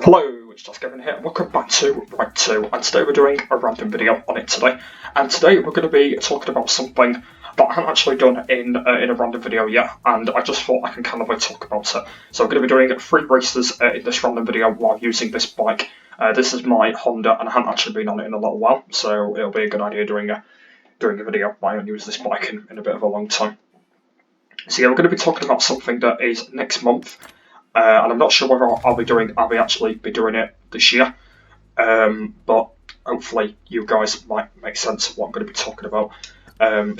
Hello, it's Just Kevin here, welcome back to Red 2, and today we're doing a random video on it today. And today we're going to be talking about something that I haven't actually done in a random video yet, and I just thought I can kind of talk about it. So we're going to be doing 3 races in this random video while using this bike. This is my Honda, and I haven't actually been on it in a little while, so it'll be a good idea doing a video while I haven't used this bike in a bit of a long time. So yeah, we're going to be talking about something that is next month. And I'm not sure whether I'll actually be doing it this year, but hopefully you guys might make sense of what I'm going to be talking about.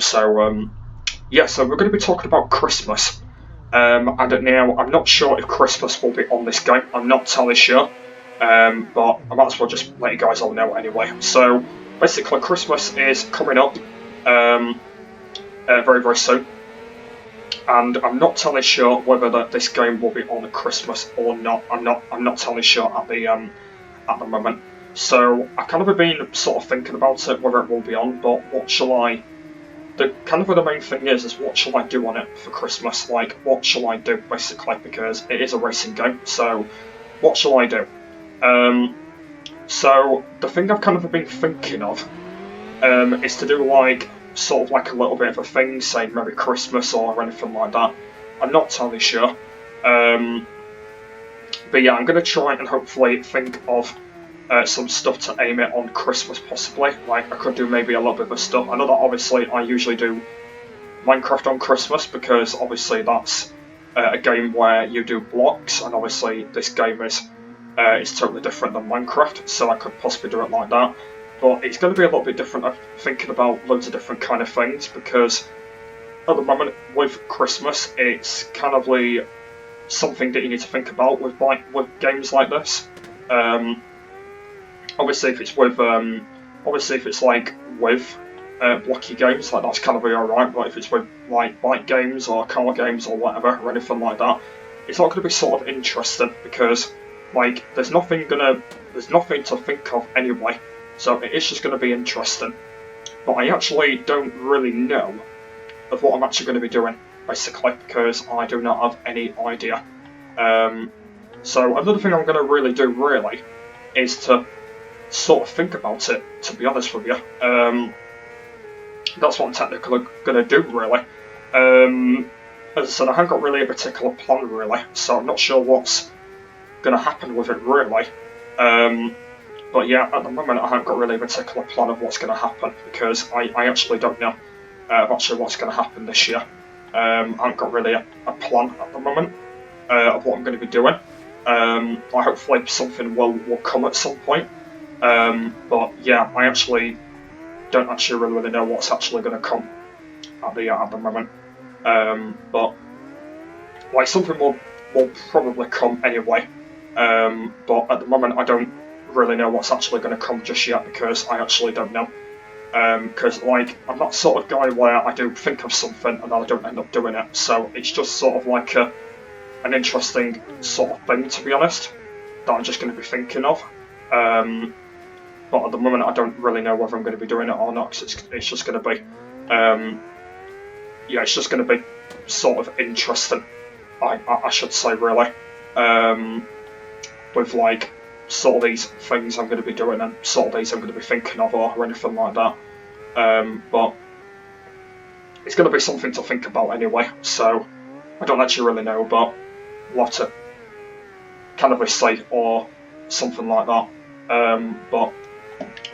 So we're going to be talking about Christmas. And now I'm not sure if Christmas will be on this game. I'm not totally sure, but I might as well just let you guys all know anyway. So basically, Christmas is coming up very, very soon. And I'm not totally sure whether this game will be on Christmas or not. I'm not totally sure at the moment. So I kind of been sort of thinking about it, whether it will be on. But what shall I? The main thing is what shall I do on it for Christmas? Like, what shall I do basically? Because it is a racing game. So what shall I do? So the thing I've kind of been thinking of is to do like sort of like a little bit of a thing, saying Merry Christmas or anything like that. I'm not totally sure. But yeah, I'm going to try and hopefully think of some stuff to aim it on Christmas possibly. Like, I could do maybe a little bit of stuff. I know that obviously I usually do Minecraft on Christmas because obviously that's a game where you do blocks, and obviously this game is totally different than Minecraft, so I could possibly do it like that. But it's going to be a little bit different. I'm thinking about loads of different kind of things because at the moment with Christmas, it's kind of like something that you need to think about with games like this. Obviously, if it's like with blocky games, like that's kind of alright. But if it's with like bike games or car games or whatever or anything like that, it's not going to be sort of interesting because like there's nothing to think of anyway. So it's just going to be interesting. But I actually don't really know of what I'm actually going to be doing, basically, because I do not have any idea. So another thing I'm going to really do, is to sort of think about it, to be honest with you. That's what I'm technically going to do, really. As I said, I haven't got really a particular plan, really, so I'm not sure what's going to happen with it, really. But yeah, at the moment I haven't got really a particular plan of what's going to happen because I actually don't know what's going to happen this year. I haven't got really a plan at the moment of what I'm going to be doing. Hopefully something will come at some point. But yeah, I actually don't really know what's actually going to come at the moment. But like something will probably come anyway. But at the moment I don't really know what's actually going to come just yet because I actually don't know. Because like I'm that sort of guy where I do think of something and then I don't end up doing it. So it's just sort of like an interesting sort of thing, to be honest, that I'm just going to be thinking of. But at the moment I don't really know whether I'm going to be doing it or not. Cause it's just going to be, it's just going to be sort of interesting. I should say really, with like sort of these things I'm going to be doing and sort of these I'm going to be thinking of or anything like that. But it's going to be something to think about anyway, so I don't actually really know, but we'll have to kind of say or something like that. But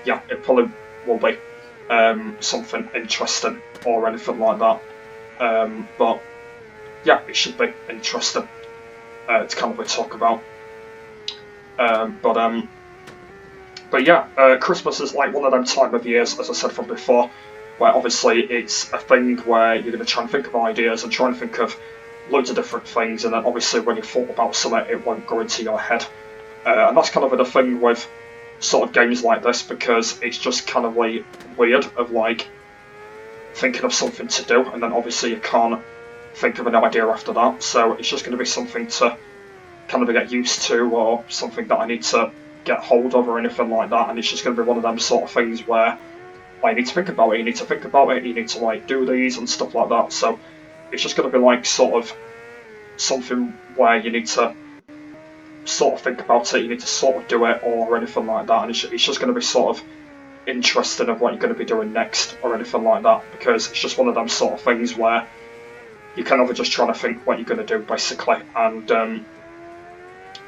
yeah, it probably will be something interesting or anything like that. But yeah, it should be interesting to kind of talk about. But yeah, Christmas is like one of them time of years, as I said from before, where obviously it's a thing where you're going to try and think of ideas and try and think of loads of different things, and then obviously when you thought about something, it won't go into your head. And that's kind of the thing with sort of games like this, because it's just kind of like weird of like thinking of something to do, and then obviously you can't think of an idea after that, so it's just going to be something to kind of get used to or something that I need to get hold of or anything like that, and it's just going to be one of them sort of things where like, you need to think about it, you need to like do these and stuff like that, so it's just going to be like sort of something where you need to sort of think about it, you need to sort of do it or anything like that, and it's just going to be sort of interesting of what you're going to be doing next or anything like that, because it's just one of them sort of things where you're kind of just trying to think what you're going to do basically, and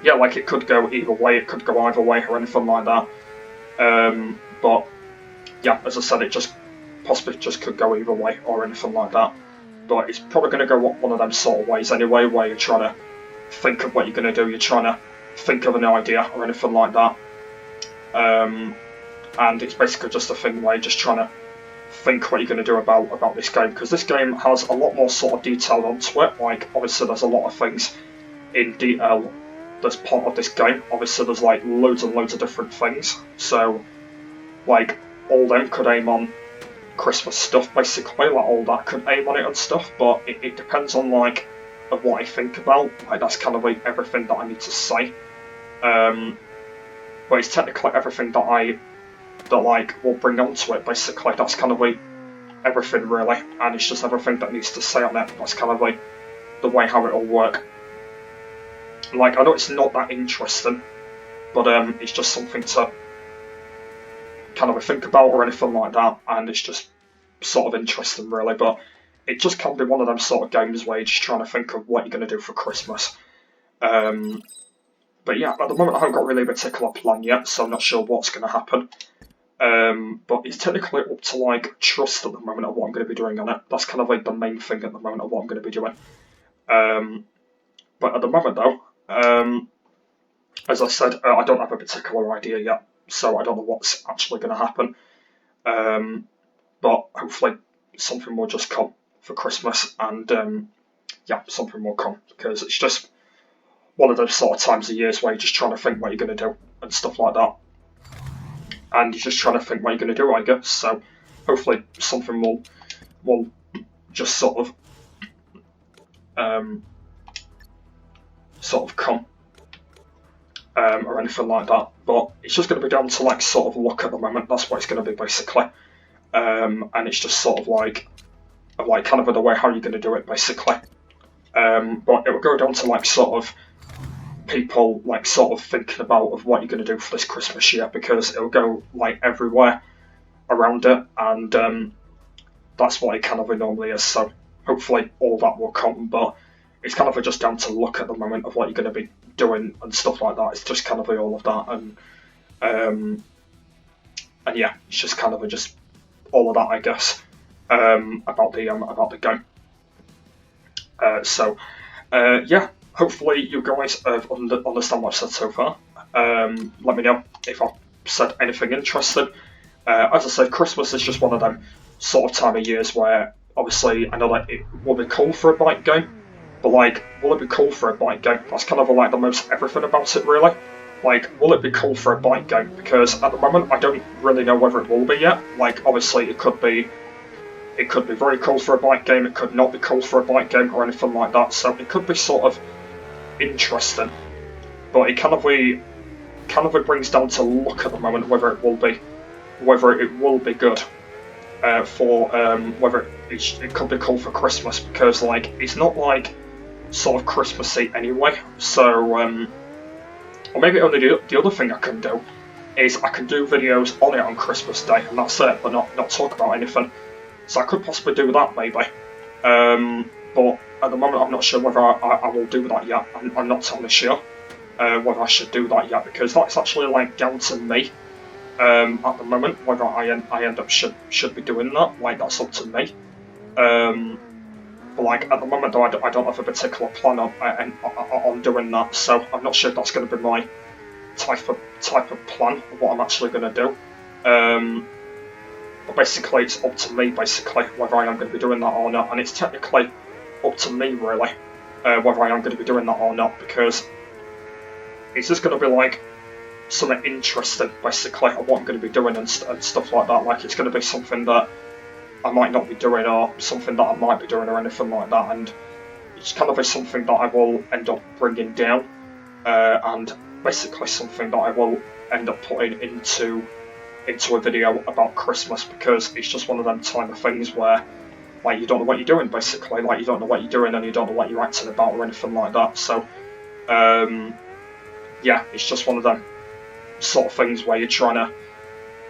yeah, like it could go either way, it could go either way or anything like that, but yeah, as I said, it just possibly just could go either way or anything like that, but it's probably going to go one of them sort of ways anyway, where you're trying to think of what you're going to do, you're trying to think of an idea or anything like that, and it's basically just a thing where you're just trying to think what you're going to do about this game, because this game has a lot more sort of detail onto it. Like, obviously there's a lot of things in detail that's part of this game. Obviously there's like loads and loads of different things, so like all them could aim on Christmas stuff basically, like all that could aim on it and stuff, but it depends on like of what I think about. Like, that's kind of like everything that I need to say, but it's technically everything that like will bring onto it basically. That's kind of like everything really, and it's just everything that needs to say on it. That's kind of like the way how it'll work. Like, I know it's not that interesting, but it's just something to kind of think about or anything like that, and it's just sort of interesting really. But it just can be one of them sort of games where you're just trying to think of what you're going to do for Christmas. But yeah, at the moment I haven't got really a particular plan yet, so I'm not sure what's going to happen. But it's technically up to like trust at the moment of what I'm going to be doing on it. That's kind of like the main thing at the moment of what I'm going to be doing. But at the moment though, as I said, I don't have a particular idea yet, so I don't know what's actually going to happen. But hopefully something will just come for Christmas, and yeah, something will come, because it's just one of those sort of times of years where you're just trying to think what you're going to do and stuff like that. And you're just trying to think what you're going to do, I guess. So hopefully something will just sort of come or anything like that. But it's just going to be down to like sort of luck at the moment. That's what it's going to be basically. And it's just sort of like kind of the way how you're going to do it basically. But it will go down to like sort of people like sort of thinking about of what you're going to do for this Christmas year, because it'll go like everywhere around it, and that's what it kind of normally is. So hopefully all that will come, but it's kind of just down to luck at the moment of what you're going to be doing and stuff like that. It's just kind of all of that, and yeah, it's just kind of just all of that, I guess, about the game. So yeah, hopefully you guys have understand what I've said so far. Let me know if I've said anything interesting. As I said, Christmas is just one of them sort of time of years where, obviously, I know that it will be cool for a bike game, but like, will it be cool for a bike game? That's kind of like the most everything about it, really. Like, will it be cool for a bike game? Because at the moment, I don't really know whether it will be yet. Like, obviously, it could be very cool for a bike game, it could not be cool for a bike game or anything like that, so it could be sort of interesting, but it kind of brings down to luck at the moment whether it will be good for whether it could be cool for Christmas, because like it's not like sort of Christmassy anyway. So or maybe only the other thing I can do is I can do videos on it on Christmas Day, and that's it, but not talk about anything. So I could possibly do that maybe, but at the moment I'm not sure whether I will do that yet. I'm not totally sure whether I should do that yet, because that's actually like down to me at the moment whether I end up should be doing that. Like, that's up to me. But like at the moment though, I don't have a particular plan on doing that, so I'm not sure if that's going to be my type of plan of what I'm actually going to do. But basically, it's up to me, basically, whether I am going to be doing that or not. And it's technically up to me, really, whether I am going to be doing that or not, because it's just going to be like something interesting, basically, of what I'm going to be doing and stuff like that. Like, it's going to be something that I might not be doing, or something that I might be doing, or anything like that. And it's kind of something that I will end up bringing down, and basically something that I will end up putting into a video about Christmas, because it's just one of them type of things where like you don't know what you're doing, basically. Like, you don't know what you're doing and you don't know what you're acting about or anything like that. So yeah, it's just one of them sort of things where you're trying to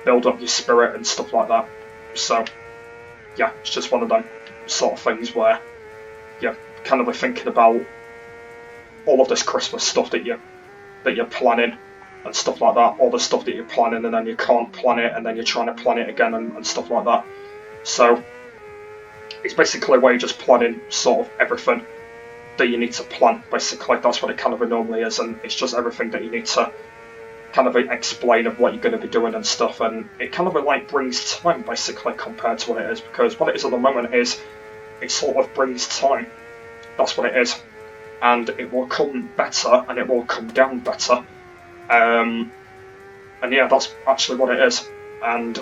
build up your spirit and stuff like that. So yeah, it's just one of them sort of things where you're kind of thinking about all of this Christmas stuff that you're planning and stuff like that, all the stuff that you're planning and then you can't plan it and then you're trying to plan it again and stuff like that. So it's basically where you're just planning sort of everything that you need to plan. Basically, that's what it kind of normally is, and it's just everything that you need to kind of explain of what you're going to be doing and stuff, and it kind of like brings time basically compared to what it is, because what it is at the moment is it sort of brings time. That's what it is, and it will come better and it will come down better. And yeah, that's actually what it is, and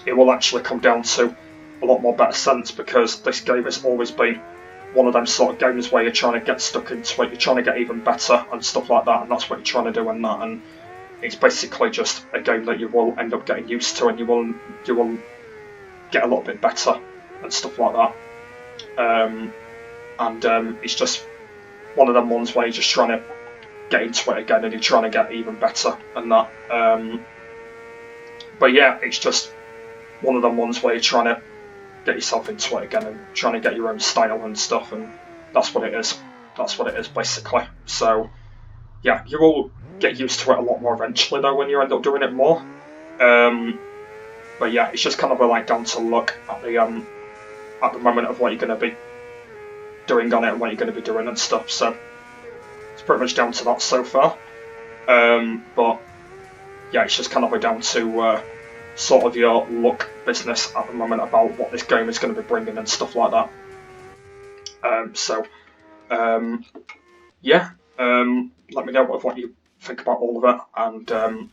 it will actually come down to a lot more better sense, because this game has always been one of them sort of games where you're trying to get stuck into it, you're trying to get even better and stuff like that, and that's what you're trying to do in that, and it's basically just a game that you will end up getting used to, and you will get a little bit better and stuff like that. It's just one of them ones where you're just trying to get into it again and you're trying to get even better and that. But yeah, it's just one of them ones where you're trying to get yourself into it again and trying to get your own style and stuff, and that's what it is. That's what it is basically. So yeah, you will get used to it a lot more eventually though when you end up doing it more. But yeah, it's just kind of like down to luck at the moment of what you're going to be doing on it and what you're going to be doing and stuff. So it's pretty much down to that so far. But yeah, it's just kind of down to sort of your luck business at the moment about what this game is going to be bringing and stuff like that. Yeah, let me know what you think about all of it, and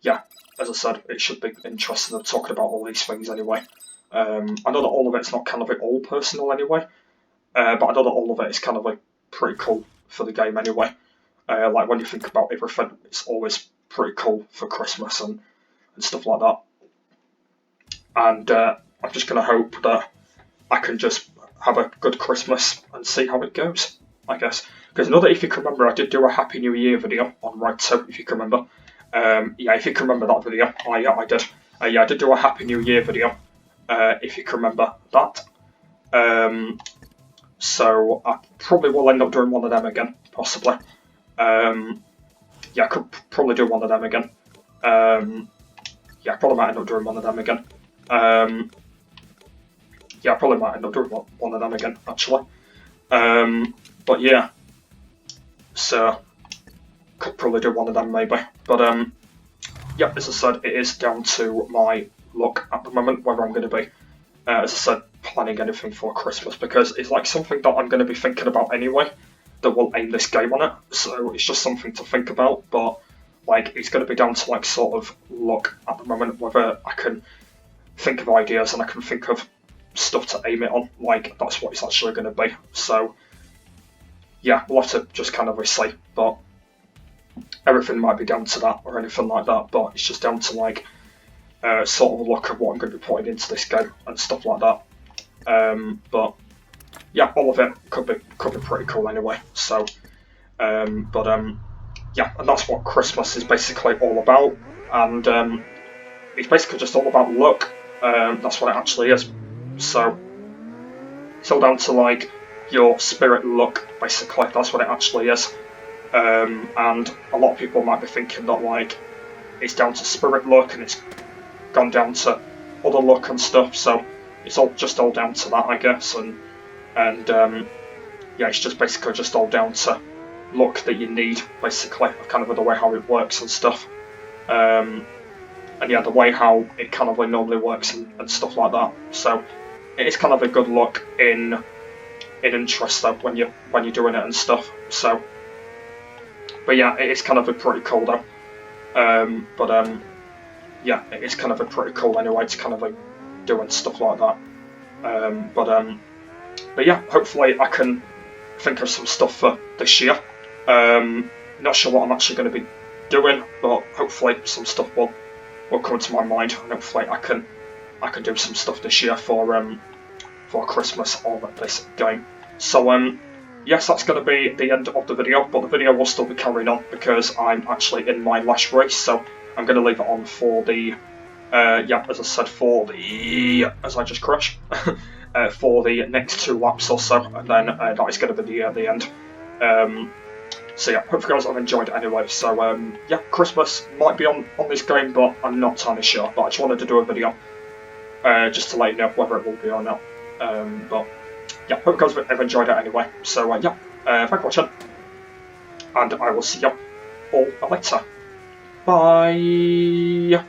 yeah, as I said, it should be interesting of talking about all these things anyway. I know that all of it's not kind of all personal anyway, but I know that all of it is kind of like pretty cool for the game anyway. Like when you think about everything, it's always pretty cool for Christmas and stuff like that. And I'm just going to hope that I can just have a good Christmas and see how it goes, I guess. Because I know that if you can remember, I did do a Happy New Year video on Right2, if you can remember. Yeah, if you can remember that video, I did. Yeah, I did do a Happy New Year video, if you can remember that. So I probably will end up doing one of them again, possibly. Yeah, I could probably do one of them again. Yeah, I probably might end up doing one of them again. Yeah, I probably might end up doing one of them again, actually. But yeah, so could probably do one of them maybe. But yeah, as I said, it is down to my luck at the moment whether I'm going to be, as I said, planning anything for Christmas, because it's like something that I'm going to be thinking about anyway that will aim this game on it. So it's just something to think about, but like it's going to be down to like sort of luck at the moment whether I can think of ideas and I can think of stuff to aim it on. Like that's what it's actually going to be. So yeah, we'll have to just kind of see, but everything might be down to that or anything like that, but it's just down to like sort of luck of what I'm going to be putting into this game and stuff like that. But yeah, all of it could be pretty cool anyway. So yeah, and that's what Christmas is basically all about, and it's basically just all about luck. That's what it actually is. So it's all down to like your spirit luck, basically. That's what it actually is. And a lot of people might be thinking that like it's down to spirit luck and it's gone down to other luck and stuff. So it's all down to that, I guess. And yeah, it's just basically just all down to luck that you need, basically, kind of the way how it works and stuff. And yeah, the way how it kind of normally works and stuff like that. So it is kind of a good luck in interest though when you're doing it and stuff. So, but yeah, it is kind of a pretty cool though. Yeah, it is kind of a pretty cool anyway to kind of like doing stuff like that. But yeah, hopefully I can think of some stuff for this year. Not sure what I'm actually going to be doing, but hopefully some stuff will come to my mind, and hopefully I can do some stuff this year for Christmas on this game. So yes, that's going to be the end of the video, but the video will still be carrying on because I'm actually in my last race, so I'm going to leave it on for the, yeah, as I said, for the, as I just crashed, for the next 2 laps or so, and then that is going to be the end. So yeah, hope you guys have enjoyed it anyway. So yeah, Christmas might be on this game, but I'm not entirely sure. But I just wanted to do a video just to let you know whether it will be or not. But yeah, hope you guys have enjoyed it anyway. So yeah, thanks for watching, and I will see you all later. Bye.